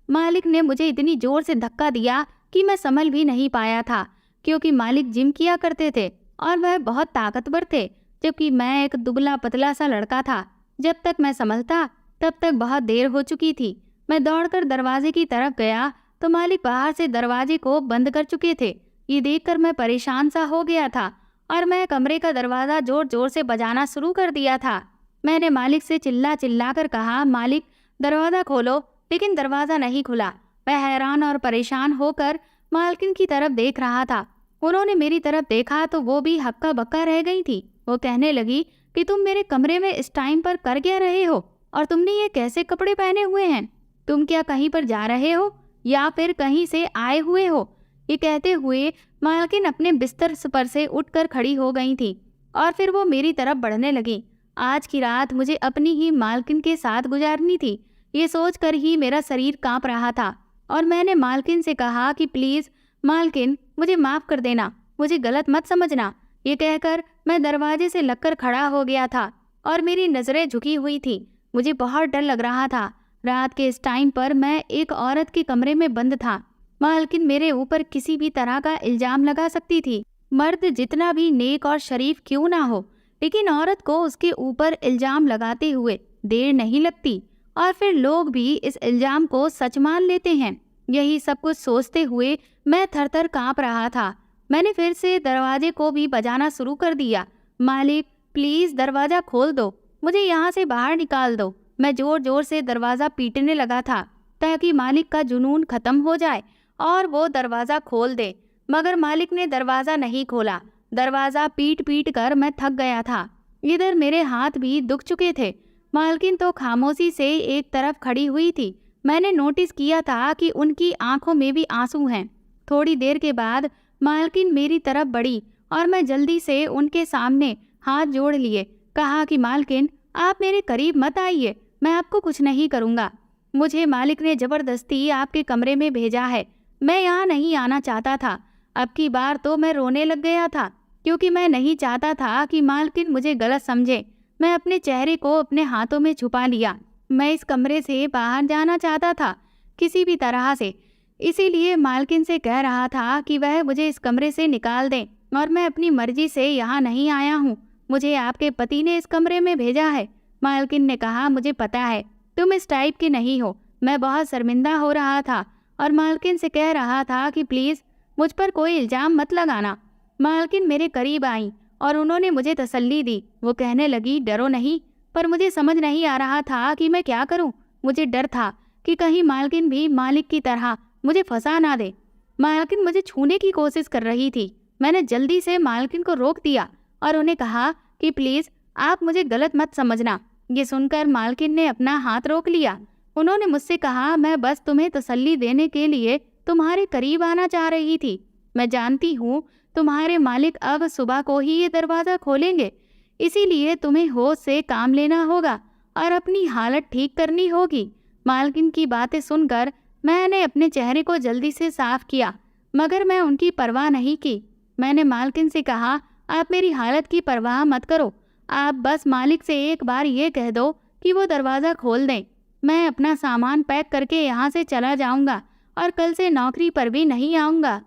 मालिक ने मुझे इतनी जोर से धक्का दिया कि मैं संभल भी नहीं पाया था, क्योंकि मालिक जिम किया करते थे और वह बहुत ताकतवर थे, जबकि मैं एक दुबला पतला सा लड़का था। जब तक मैं संभलता तब तक बहुत देर हो चुकी थी। मैं दौड़कर दरवाजे की तरफ गया तो मालिक बाहर से दरवाजे को बंद कर चुके थे। ये देखकर मैं परेशान सा हो गया था और मैं कमरे का दरवाज़ा जोर जोर से बजाना शुरू कर दिया था। मैंने मालिक से चिल्ला चिल्ला कर कहा, मालिक दरवाज़ा खोलो, लेकिन दरवाज़ा नहीं खुला। वह हैरान और परेशान होकर मालकिन की तरफ देख रहा था। उन्होंने मेरी तरफ देखा तो वो भी हक्का बक्का रह गई थी। वो कहने लगी कि तुम मेरे कमरे में इस टाइम पर कर क्या रहे हो और तुमने ये कैसे कपड़े पहने हुए हैं? तुम क्या कहीं पर जा रहे हो या फिर कहीं से आए हुए हो? ये कहते हुए मालकिन अपने बिस्तर पर से उठकर खड़ी हो गई थी और फिर वो मेरी तरफ बढ़ने लगी। आज की रात मुझे अपनी ही मालकिन के साथ गुजारनी थी। ये सोचकर ही मेरा शरीर कांप रहा था और मैंने मालकिन से कहा कि प्लीज़ मालकिन, मुझे माफ़ कर देना, मुझे गलत मत समझना। ये कहकर मैं दरवाजे से लगकर खड़ा हो गया था और मेरी नज़रें झुकी हुई थी। मुझे बहुत डर लग रहा था। रात के इस टाइम पर मैं एक औरत के कमरे में बंद था। मालकिन मेरे ऊपर किसी भी तरह का इल्ज़ाम लगा सकती थी, मर्द जितना भी नेक और शरीफ क्यों ना हो, लेकिन औरत को उसके ऊपर इल्ज़ाम लगाते हुए देर नहीं लगती और फिर लोग भी इस इल्ज़ाम को सच मान लेते हैं। यही सब कुछ सोचते हुए मैं थर-थर काँप रहा था। मैंने फिर से दरवाजे को भी बजाना शुरू कर दिया। मालिक प्लीज़ दरवाज़ा खोल दो, मुझे यहाँ से बाहर निकाल दो। मैं ज़ोर ज़ोर से दरवाज़ा पीटने लगा था ताकि मालिक का जुनून ख़त्म हो जाए और वो दरवाज़ा खोल दे, मगर मालिक ने दरवाज़ा नहीं खोला। दरवाज़ा पीट पीट कर मैं थक गया था। इधर मेरे हाथ भी दुख चुके थे। मालकिन तो खामोशी से एक तरफ खड़ी हुई थी। मैंने नोटिस किया था कि उनकी आंखों में भी आंसू हैं। थोड़ी देर के बाद मालकिन मेरी तरफ बढ़ी और मैं जल्दी से उनके सामने हाथ जोड़ लिए कहा कि मालकिन, आप मेरे करीब मत आइए, मैं आपको कुछ नहीं करूँगा। मुझे मालिक ने ज़बरदस्ती आपके कमरे में भेजा है। मैं यहाँ नहीं आना चाहता था। अब की बार तो मैं रोने लग गया था, क्योंकि मैं नहीं चाहता था कि मालकिन मुझे गलत समझे। मैं अपने चेहरे को अपने हाथों में छुपा लिया। मैं इस कमरे से बाहर जाना चाहता था किसी भी तरह से, इसीलिए मालकिन से कह रहा था कि वह मुझे इस कमरे से निकाल दें और मैं अपनी मर्जी से यहाँ नहीं आया हूँ। मुझे आपके पति ने इस कमरे में भेजा है। मालकिन ने कहा, मुझे पता है तुम इस टाइप की नहीं हो। मैं बहुत शर्मिंदा हो रहा था और मालकिन से कह रहा था कि प्लीज़ मुझ पर कोई इल्ज़ाम मत लगाना। मालकिन मेरे करीब आई और उन्होंने मुझे तसल्ली दी। वो कहने लगी, डरो नहीं, पर मुझे समझ नहीं आ रहा था कि मैं क्या करूं। मुझे डर था कि कहीं मालकिन भी मालिक की तरह मुझे फंसा ना दे। मालकिन मुझे छूने की कोशिश कर रही थी। मैंने जल्दी से मालकिन को रोक दिया और उन्हें कहा कि प्लीज़ आप मुझे गलत मत समझना। ये सुनकर मालकिन ने अपना हाथ रोक लिया। उन्होंने मुझसे कहा, मैं बस तुम्हें तसल्ली देने के लिए तुम्हारे करीब आना चाह रही थी। मैं जानती हूँ तुम्हारे मालिक अब सुबह को ही ये दरवाज़ा खोलेंगे, इसीलिए तुम्हें होश से काम लेना होगा और अपनी हालत ठीक करनी होगी। मालकिन की बातें सुनकर मैंने अपने चेहरे को जल्दी से साफ किया, मगर मैं उनकी परवाह नहीं की। मैंने मालकिन से कहा, आप मेरी हालत की परवाह मत करो, आप बस मालिक से एक बार ये कह दो कि वो दरवाज़ा खोल दें। मैं अपना सामान पैक करके यहाँ से चला जाऊँगा और कल से नौकरी पर भी नहीं आऊँगा।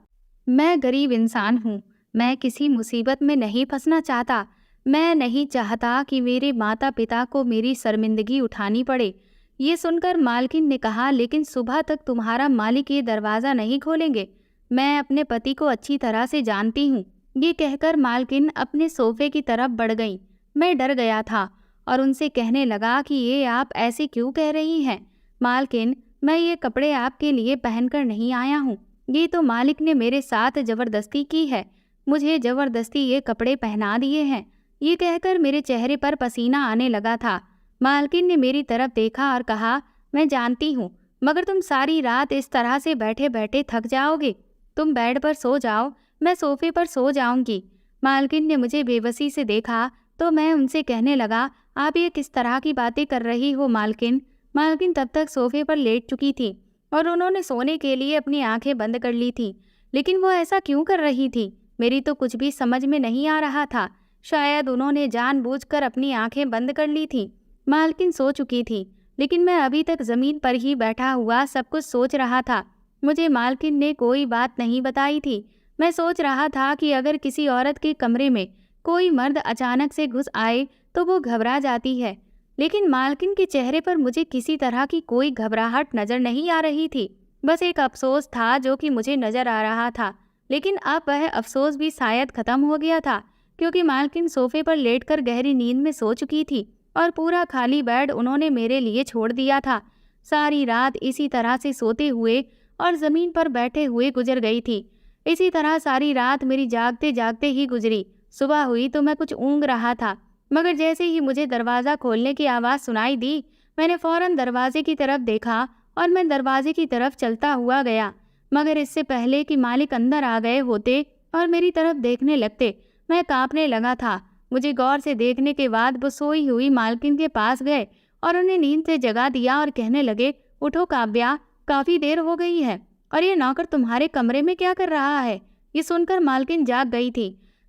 मैं गरीब इंसान हूँ, मैं किसी मुसीबत में नहीं फंसना चाहता। मैं नहीं चाहता कि मेरे माता पिता को मेरी शर्मिंदगी उठानी पड़े। ये सुनकर मालकिन ने कहा, लेकिन सुबह तक तुम्हारा मालिक ये दरवाज़ा नहीं खोलेंगे। मैं अपने पति को अच्छी तरह से जानती हूँ। ये कहकर मालकिन अपने सोफे की तरफ बढ़ गई। मैं डर गया था और उनसे कहने लगा कि ये आप ऐसे क्यों कह रही हैं? मालकिन, मैं ये कपड़े आपके लिए पहनकर नहीं आया हूँ। ये तो मालिक ने मेरे साथ ज़बरदस्ती की है, मुझे ज़बरदस्ती ये कपड़े पहना दिए हैं। ये कहकर मेरे चेहरे पर पसीना आने लगा था। मालकिन ने मेरी तरफ देखा और कहा, मैं जानती हूँ, मगर तुम सारी रात इस तरह से बैठे बैठे थक जाओगे। तुम बेड पर सो जाओ, मैं सोफे पर सो जाऊंगी। मालकिन ने मुझे बेबसी से देखा तो मैं उनसे कहने लगा, आप ये किस तरह की बातें कर रही हो मालकिन? मालकिन तब तक सोफे पर लेट चुकी थी और उन्होंने सोने के लिए अपनी आंखें बंद कर ली थी। लेकिन वो ऐसा क्यों कर रही थी? मेरी तो कुछ भी समझ में नहीं आ रहा था। शायद उन्होंने जानबूझकर अपनी आंखें बंद कर ली थी। मालकिन सो चुकी थी, लेकिन मैं अभी तक जमीन पर ही बैठा हुआ सब कुछ सोच रहा था। मुझे मालकिन ने कोई बात नहीं बताई थी। मैं सोच रहा था कि अगर किसी औरत के कमरे में कोई मर्द अचानक से घुस आए तो वो घबरा जाती है, लेकिन मालकिन के चेहरे पर मुझे किसी तरह की कोई घबराहट नजर नहीं आ रही थी। बस एक अफसोस था जो कि मुझे नजर आ रहा था, लेकिन अब वह अफसोस भी शायद खत्म हो गया था, क्योंकि मालकिन सोफे पर लेटकर गहरी नींद में सो चुकी थी और पूरा खाली बेड उन्होंने मेरे लिए छोड़ दिया था। सारी रात इसी तरह से सोते हुए और जमीन पर बैठे हुए गुजर गई थी। इसी तरह सारी रात मेरी जागते जागते ही गुजरी। सुबह हुई तो मैं कुछ ऊँग रहा था, मगर जैसे ही मुझे दरवाज़ा खोलने की आवाज़ सुनाई दी, मैंने फ़ौरन दरवाजे की तरफ देखा और मैं दरवाजे की तरफ चलता हुआ गया। मगर इससे पहले कि मालिक अंदर आ गए होते और मेरी तरफ देखने लगते, मैं काँपने लगा था। मुझे गौर से देखने के बाद वो सोई हुई मालकिन के पास गए और उन्हें नींद से जगा दिया और कहने लगे, उठो काव्या, काफ़ी देर हो गई है और ये नौकर तुम्हारे कमरे में क्या कर रहा है? ये सुनकर मालकिन जाग गई थी।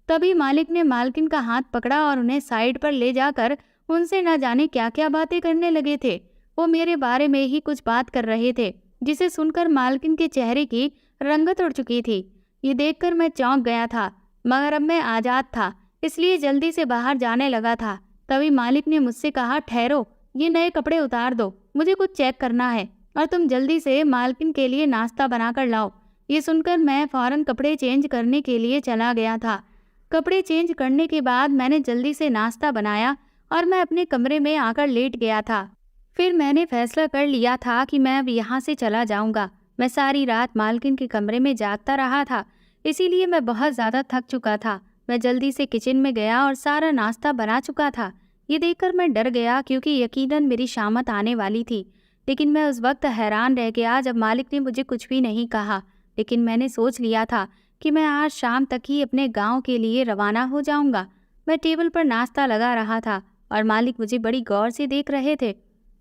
तभी मालिक ने मालकिन का हाथ पकड़ा और उन्हें साइड पर ले जाकर उनसे न जाने क्या क्या बातें करने लगे थे। वो मेरे बारे में ही कुछ बात कर रहे थे, जिसे सुनकर मालकिन के चेहरे की रंगत उड़ चुकी थी। ये देखकर मैं चौंक गया था, मगर अब मैं आज़ाद था, इसलिए जल्दी से बाहर जाने लगा था। तभी मालिक ने मुझसे कहा, ठहरो, ये नए कपड़े उतार दो, मुझे कुछ चेक करना है और तुम जल्दी से मालकिन के लिए नाश्ता बनाकर लाओ। ये सुनकर मैं फ़ौरन कपड़े चेंज करने के लिए चला गया था। कपड़े चेंज करने के बाद मैंने जल्दी से नाश्ता बनाया और मैं अपने कमरे में आकर लेट गया था। फिर मैंने फैसला कर लिया था कि मैं अब यहाँ से चला जाऊँगा। मैं सारी रात मालकिन के कमरे में जागता रहा था, इसीलिए मैं बहुत ज़्यादा थक चुका था। मैं जल्दी से किचन में गया और सारा नाश्ता बना चुका था। ये देखकर मैं डर गया, क्योंकि यकीनन मेरी शामत आने वाली थी। लेकिन मैं उस वक्त हैरान रह गया जब मालिक ने मुझे कुछ भी नहीं कहा। लेकिन मैंने सोच लिया था कि मैं आज शाम तक ही अपने गांव के लिए रवाना हो जाऊंगा। मैं टेबल पर नाश्ता लगा रहा था और मालिक मुझे बड़ी गौर से देख रहे थे।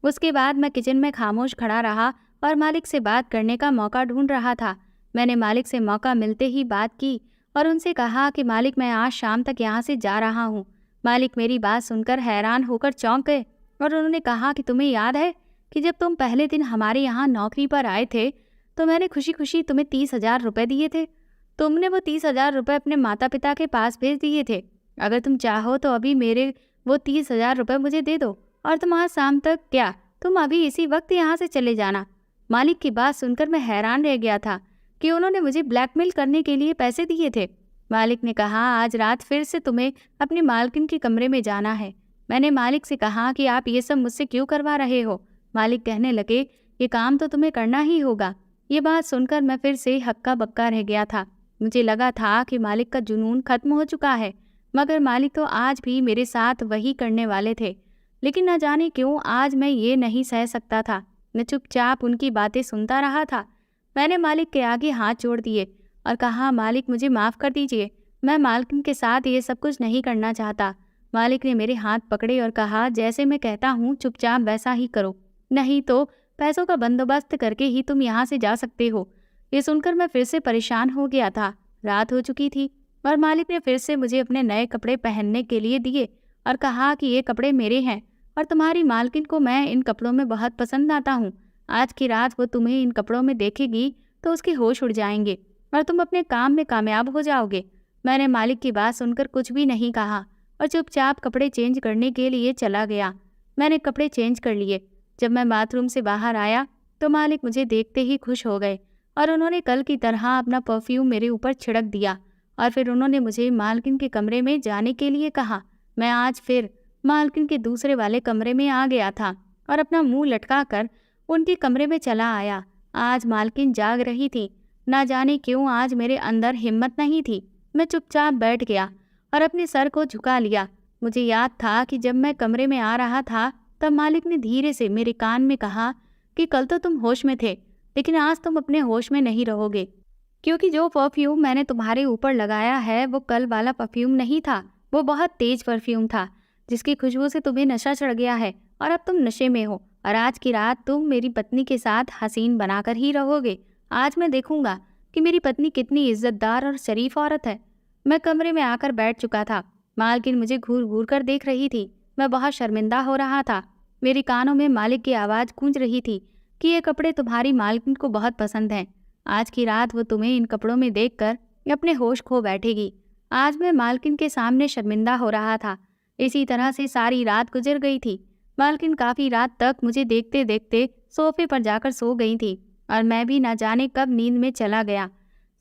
उसके बाद मैं किचन में खामोश खड़ा रहा और मालिक से बात करने का मौका ढूंढ रहा था। मैंने मालिक से मौका मिलते ही बात की और उनसे कहा कि मालिक, मैं आज शाम तक यहाँ से जा रहा हूँ। मालिक मेरी बात सुनकर हैरान होकर चौंक गए और उन्होंने कहा कि तुम्हें याद है कि जब तुम पहले दिन हमारे यहाँ नौकरी पर आए थे तो मैंने खुशी खुशी तुम्हें 30,000 रुपये दिए थे। तुमने वो 30,000 रुपये अपने माता पिता के पास भेज दिए थे। अगर तुम चाहो तो अभी मेरे वो 30,000 रुपये मुझे दे दो और तुम आज शाम तक, क्या तुम अभी इसी वक्त यहाँ से चले जाना। मालिक की बात सुनकर मैं हैरान रह गया था कि उन्होंने मुझे ब्लैकमेल करने के लिए पैसे दिए थे। मालिक ने कहा, आज रात फिर से तुम्हें अपनी मालकिन के कमरे में जाना है। मैंने मालिक से कहा कि आप ये सब मुझसे क्यों करवा रहे हो। मालिक कहने लगे, ये काम तो तुम्हें करना ही होगा। ये बात सुनकर मैं फिर से हक्का बक्का रह गया था। मुझे लगा था कि मालिक का जुनून खत्म हो चुका है, मगर मालिक तो आज भी मेरे साथ वही करने वाले थे। लेकिन न जाने क्यों आज मैं ये नहीं सह सकता था। मैं चुपचाप उनकी बातें सुनता रहा था। मैंने मालिक के आगे हाथ जोड़ दिए और कहा, मालिक मुझे माफ़ कर दीजिए, मैं मालकिन के साथ ये सब कुछ नहीं करना चाहता। मालिक ने मेरे हाथ पकड़े और कहा, जैसे मैं कहता हूँ चुपचाप वैसा ही करो, नहीं तो पैसों का बंदोबस्त करके ही तुम यहाँ से जा सकते हो। ये सुनकर मैं फिर से परेशान हो गया था। रात हो चुकी थी और मालिक ने फिर से मुझे अपने नए कपड़े पहनने के लिए दिए और कहा कि ये कपड़े मेरे हैं और तुम्हारी मालकिन को मैं इन कपड़ों में बहुत पसंद आता हूँ। आज की रात वो तुम्हें इन कपड़ों में देखेगी तो उसके होश उड़ जाएंगे और तुम अपने काम में कामयाब हो जाओगे। मैंने मालिक की बात सुनकर कुछ भी नहीं कहा और चुपचाप कपड़े चेंज करने के लिए चला गया। मैंने कपड़े चेंज कर लिए। जब मैं बाथरूम से बाहर आया तो मालिक मुझे देखते ही खुश हो गए और उन्होंने कल की तरह अपना परफ्यूम मेरे ऊपर छिड़क दिया और फिर उन्होंने मुझे मालकिन के कमरे में जाने के लिए कहा। मैं आज फिर मालकिन के दूसरे वाले कमरे में आ गया था और अपना मुंह लटका कर उनके कमरे में चला आया। आज मालकिन जाग रही थी। ना जाने क्यों आज मेरे अंदर हिम्मत नहीं थी। मैं चुपचाप बैठ गया और अपने सर को झुका लिया। मुझे याद था कि जब मैं कमरे में आ रहा था तब मालिक ने धीरे से मेरे कान में कहा कि कल तो तुम होश में थे, लेकिन आज तुम अपने होश में नहीं रहोगे, क्योंकि जो परफ्यूम मैंने तुम्हारे ऊपर लगाया है वो कल वाला परफ्यूम नहीं था, वो बहुत तेज परफ्यूम था। जिसकी खुशबू से तुम्हें नशा चढ़ गया है और अब तुम नशे में हो और आज की रात तुम मेरी पत्नी के साथ हसीन बनाकर ही रहोगे। आज मैं देखूंगा कि मेरी पत्नी कितनी इज्जतदार और शरीफ औरत है। मैं कमरे में आकर बैठ चुका था। मालकिन मुझे घूर घूर कर देख रही थी। मैं बहुत शर्मिंदा हो रहा था। मेरे कानों में मालिक की आवाज़ गूंज रही थी कि ये कपड़े तुम्हारी मालकिन को बहुत पसंद हैं। आज की रात वो तुम्हें इन कपड़ों में देखकर अपने होश खो बैठेगी। आज मैं मालकिन के सामने शर्मिंदा हो रहा था। इसी तरह से सारी रात गुजर गई थी। मालकिन काफ़ी रात तक मुझे देखते देखते सोफे पर जाकर सो गई थी और मैं भी ना जाने कब नींद में चला गया।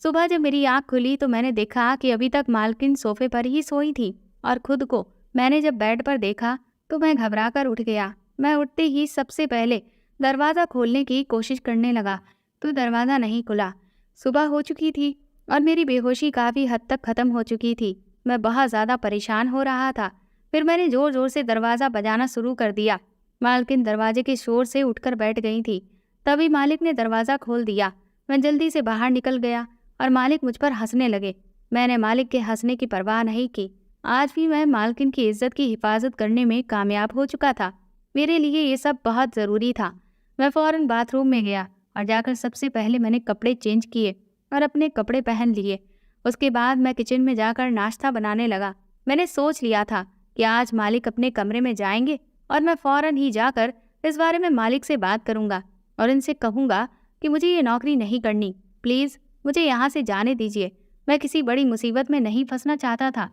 सुबह जब मेरी आँख खुली तो मैंने देखा कि अभी तक मालकिन सोफे पर ही सोई थी और खुद को मैंने जब बेड पर देखा तो मैं घबराकर उठ गया। मैं उठते ही सबसे पहले दरवाज़ा खोलने की कोशिश करने लगा तो दरवाज़ा नहीं खुला। सुबह हो चुकी थी और मेरी बेहोशी काफ़ी हद तक ख़त्म हो चुकी थी। मैं बहुत ज़्यादा परेशान हो रहा था। फिर मैंने ज़ोर ज़ोर से दरवाज़ा बजाना शुरू कर दिया। मालकिन दरवाजे के शोर से उठकर बैठ गई थी। तभी मालिक ने दरवाज़ा खोल दिया। मैं जल्दी से बाहर निकल गया और मालिक मुझ पर हंसने लगे। मैंने मालिक के हंसने की परवाह नहीं की। आज भी मैं मालकिन की इज्जत की हिफाजत करने में कामयाब हो चुका था। मेरे लिए ये सब बहुत ज़रूरी था। मैं फ़ौरन बाथरूम में गया और जाकर सबसे पहले मैंने कपड़े चेंज किए और अपने कपड़े पहन लिए। उसके बाद मैं किचन में जाकर नाश्ता बनाने लगा। मैंने सोच लिया था कि आज मालिक अपने कमरे में जाएंगे और मैं फ़ौरन ही जाकर इस बारे में मालिक से बात करूंगा और इनसे कहूँगा कि मुझे ये नौकरी नहीं करनी। प्लीज़ मुझे यहाँ से जाने दीजिए। मैं किसी बड़ी मुसीबत में नहीं फंसना चाहता था।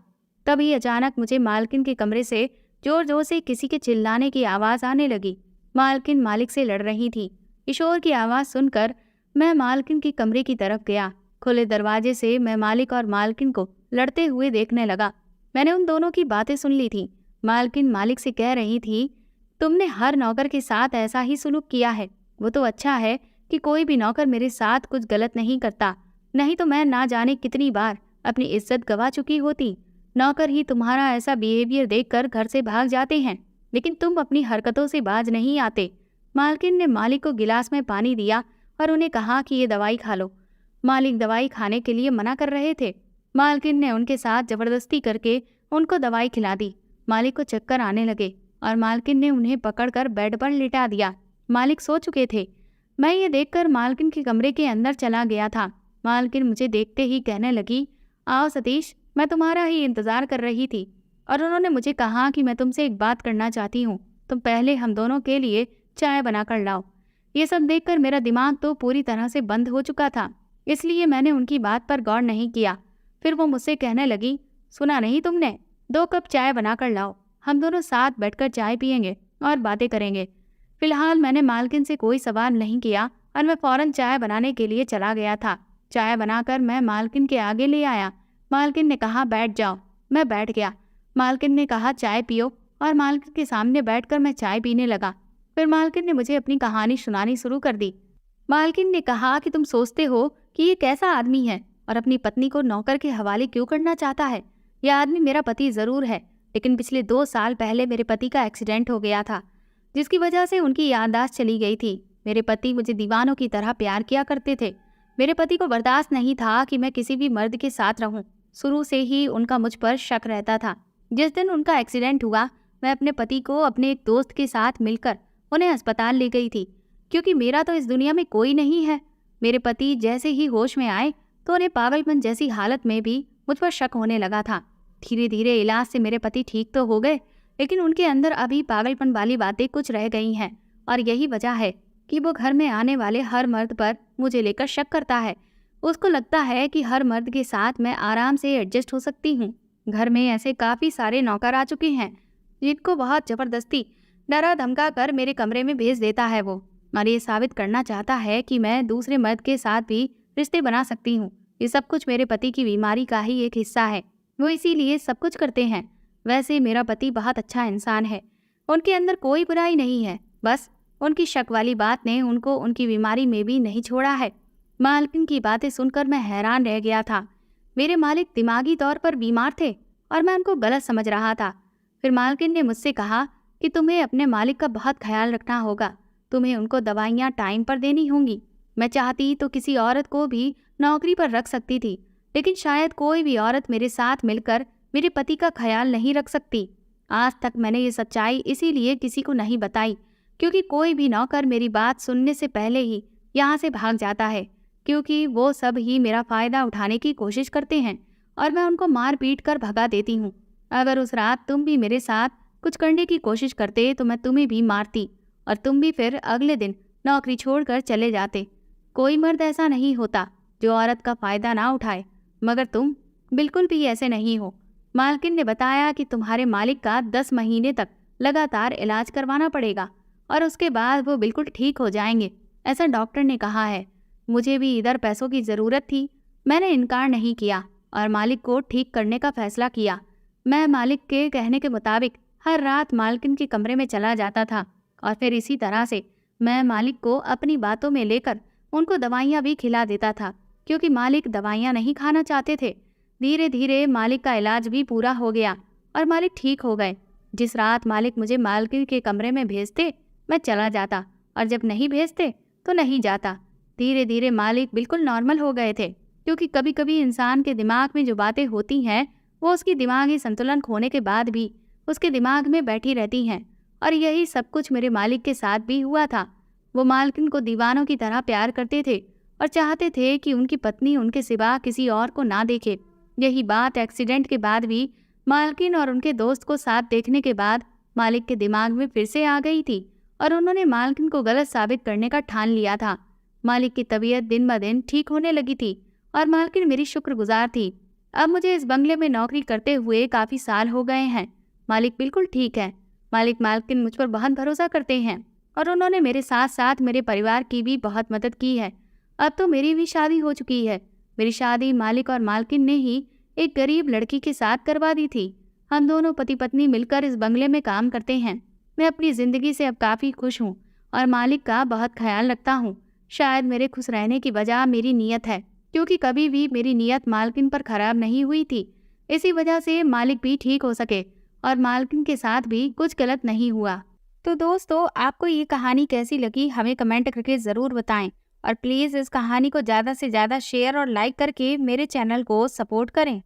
तभी अचानक मुझे मालकिन के कमरे से ज़ोर ज़ोर से किसी के चिल्लाने की आवाज़ आने लगी। मालकिन मालिक से लड़ रही थी। किशोर की आवाज़ सुनकर मैं मालकिन के कमरे की तरफ गया। खुले दरवाजे से मैं मालिक और मालकिन को लड़ते हुए देखने लगा। मैंने उन दोनों की बातें सुन ली थी। मालकिन मालिक से कह रही थी, तुमने हर नौकर के साथ ऐसा ही सुलूक किया है। वो तो अच्छा है कि कोई भी नौकर मेरे साथ कुछ गलत नहीं करता, नहीं तो मैं ना जाने कितनी बार अपनी इज्जत गवा चुकी होती। नौकर ही तुम्हारा ऐसा बिहेवियर देखकर घर से भाग जाते हैं, लेकिन तुम अपनी हरकतों से बाज नहीं आते। मालकिन ने मालिक को गिलास में पानी दिया और उन्हें कहा कि ये दवाई खा लो। मालिक दवाई खाने के लिए मना कर रहे थे। मालकिन ने उनके साथ ज़बरदस्ती करके उनको दवाई खिला दी। मालिक को चक्कर आने लगे और मालकिन ने उन्हें पकड़कर बेड पर लिटा दिया। मालिक सो चुके थे। मैं ये देखकर मालकिन के कमरे के अंदर चला गया था। मालकिन मुझे देखते ही कहने लगी, आओ सतीश, मैं तुम्हारा ही इंतज़ार कर रही थी और उन्होंने मुझे कहा कि मैं तुमसे एक बात करना चाहती हूँ। तुम पहले हम दोनों के लिए चाय बना कर लाओ। ये सब देखकर मेरा दिमाग तो पूरी तरह से बंद हो चुका था, इसलिए मैंने उनकी बात पर गौर नहीं किया। फिर वो मुझसे कहने लगी, सुना नहीं तुमने, 2 कप चाय बना कर लाओ। हम दोनों साथ बैठकर चाय पियेंगे और बातें करेंगे। फिलहाल मैंने मालकिन से कोई सवाल नहीं किया और मैं फ़ौरन चाय बनाने के लिए चला गया था। चाय बनाकर मैं मालकिन के आगे ले आया। मालकिन ने कहा, बैठ जाओ। मैं बैठ गया। मालकिन ने कहा, चाय पियो, और मालकिन के सामने बैठकर मैं चाय पीने लगा। फिर मालकिन ने मुझे अपनी कहानी सुनानी शुरू कर दी। मालकिन ने कहा कि तुम सोचते हो कि ये कैसा आदमी है और अपनी पत्नी को नौकर के हवाले क्यों करना चाहता है। यह आदमी मेरा पति ज़रूर है, लेकिन पिछले 2 साल पहले मेरे पति का एक्सीडेंट हो गया था, जिसकी वजह से उनकी याददाश्त चली गई थी। मेरे पति मुझे दीवानों की तरह प्यार किया करते थे। मेरे पति को बर्दाश्त नहीं था कि मैं किसी भी मर्द के साथ रहूं। शुरू से ही उनका मुझ पर शक रहता था। जिस दिन उनका एक्सीडेंट हुआ, मैं अपने पति को अपने एक दोस्त के साथ मिलकर उन्हें अस्पताल ले गई थी, क्योंकि मेरा तो इस दुनिया में कोई नहीं है। मेरे पति जैसे ही होश में आए तो उन्हें पागलपन जैसी हालत में भी मुझ पर शक होने लगा था। धीरे धीरे इलाज से मेरे पति ठीक तो हो गए, लेकिन उनके अंदर अभी पागलपन वाली बातें कुछ रह गई हैं, और यही वजह है कि वो घर में आने वाले हर मर्द पर मुझे लेकर शक करता है। उसको लगता है कि हर मर्द के साथ मैं आराम से एडजस्ट हो सकती हूँ। घर में ऐसे काफ़ी सारे नौकर आ चुके हैं जिनको बहुत ज़बरदस्ती डरा धमका कर मेरे कमरे में भेज देता है वो, और ये साबित करना चाहता है कि मैं दूसरे मर्द के साथ भी रिश्ते बना सकती हूँ। ये सब कुछ मेरे पति की बीमारी का ही एक हिस्सा है। वो इसीलिए सब कुछ करते हैं। वैसे मेरा पति बहुत अच्छा इंसान है, उनके अंदर कोई बुराई नहीं है, बस उनकी शक वाली बात ने उनको उनकी बीमारी में भी नहीं छोड़ा है। मालकिन की बातें सुनकर मैं हैरान रह गया था। मेरे मालिक दिमागी तौर पर बीमार थे और मैं उनको गलत समझ रहा था। फिर मालकिन ने मुझसे कहा कि तुम्हें अपने मालिक का बहुत ख्याल रखना होगा, तुम्हें उनको दवाइयाँ टाइम पर देनी होंगी। मैं चाहती तो किसी औरत को भी नौकरी पर रख सकती थी, लेकिन शायद कोई भी औरत मेरे साथ मिलकर मेरे पति का ख्याल नहीं रख सकती। आज तक मैंने ये सच्चाई इसीलिए किसी को नहीं बताई क्योंकि कोई भी नौकर मेरी बात सुनने से पहले ही यहाँ से भाग जाता है, क्योंकि वो सब ही मेरा फ़ायदा उठाने की कोशिश करते हैं और मैं उनको मार पीट कर भगा देती हूँ। अगर उस रात तुम भी मेरे साथ कुछ करने की कोशिश करते तो मैं तुम्हें भी मारती और तुम भी फिर अगले दिन नौकरी छोड़कर चले जाते। कोई मर्द ऐसा नहीं होता जो औरत का फ़ायदा ना उठाए, मगर तुम बिल्कुल भी ऐसे नहीं हो। मालकिन ने बताया कि तुम्हारे मालिक का 10 महीने तक लगातार इलाज करवाना पड़ेगा और उसके बाद वो बिल्कुल ठीक हो जाएंगे, ऐसा डॉक्टर ने कहा है। मुझे भी इधर पैसों की ज़रूरत थी। मैंने इनकार नहीं किया और मालिक को ठीक करने का फैसला किया। मैं मालिक के कहने के मुताबिक हर रात मालकिन के कमरे में चला जाता था और फिर इसी तरह से मैं मालिक को अपनी बातों में लेकर उनको दवाइयाँ भी खिला देता था, क्योंकि मालिक दवाइयाँ नहीं खाना चाहते थे। धीरे धीरे मालिक का इलाज भी पूरा हो गया और मालिक ठीक हो गए। जिस रात मालिक मुझे मालकिन के कमरे में भेजते मैं चला जाता और जब नहीं भेजते तो नहीं जाता। धीरे धीरे मालिक बिल्कुल नॉर्मल हो गए थे, क्योंकि कभी कभी इंसान के दिमाग में जो बातें होती हैं वो उसकी दिमागी संतुलन खोने के बाद भी उसके दिमाग में बैठी रहती हैं। और यही सब कुछ मेरे मालिक के साथ भी हुआ था। वो मालकिन को दीवानों की तरह प्यार करते थे और चाहते थे कि उनकी पत्नी उनके सिवा किसी और को ना देखे। यही बात एक्सीडेंट के बाद भी मालकिन और उनके दोस्त को साथ देखने के बाद मालिक के दिमाग में फिर से आ गई थी और उन्होंने मालकिन को गलत साबित करने का ठान लिया था। मालिक की तबीयत दिन ब दिन ठीक होने लगी थी और मालकिन मेरी शुक्रगुजार थी। अब मुझे इस बंगले में नौकरी करते हुए काफ़ी साल हो गए हैं। मालिक बिल्कुल ठीक है। मालकिन मुझ पर बहुत भरोसा करते हैं और उन्होंने मेरे साथ साथ मेरे परिवार की भी बहुत मदद की है। अब तो मेरी भी शादी हो चुकी है। मेरी शादी मालिक और मालकिन ने ही एक गरीब लड़की के साथ करवा दी थी। हम दोनों पति पत्नी मिलकर इस बंगले में काम करते हैं। मैं अपनी ज़िंदगी से अब काफ़ी खुश हूँ और मालिक का बहुत ख्याल रखता हूँ। शायद मेरे खुश रहने की वजह मेरी नीयत है, क्योंकि कभी भी मेरी नीयत मालकिन पर खराब नहीं हुई थी। इसी वजह से मालिक भी ठीक हो सके और मालकिन के साथ भी कुछ गलत नहीं हुआ। तो दोस्तों, आपको ये कहानी कैसी लगी हमें कमेंट करके ज़रूर बताएं और प्लीज़ इस कहानी को ज़्यादा से ज़्यादा शेयर और लाइक करके मेरे चैनल को सपोर्ट करें।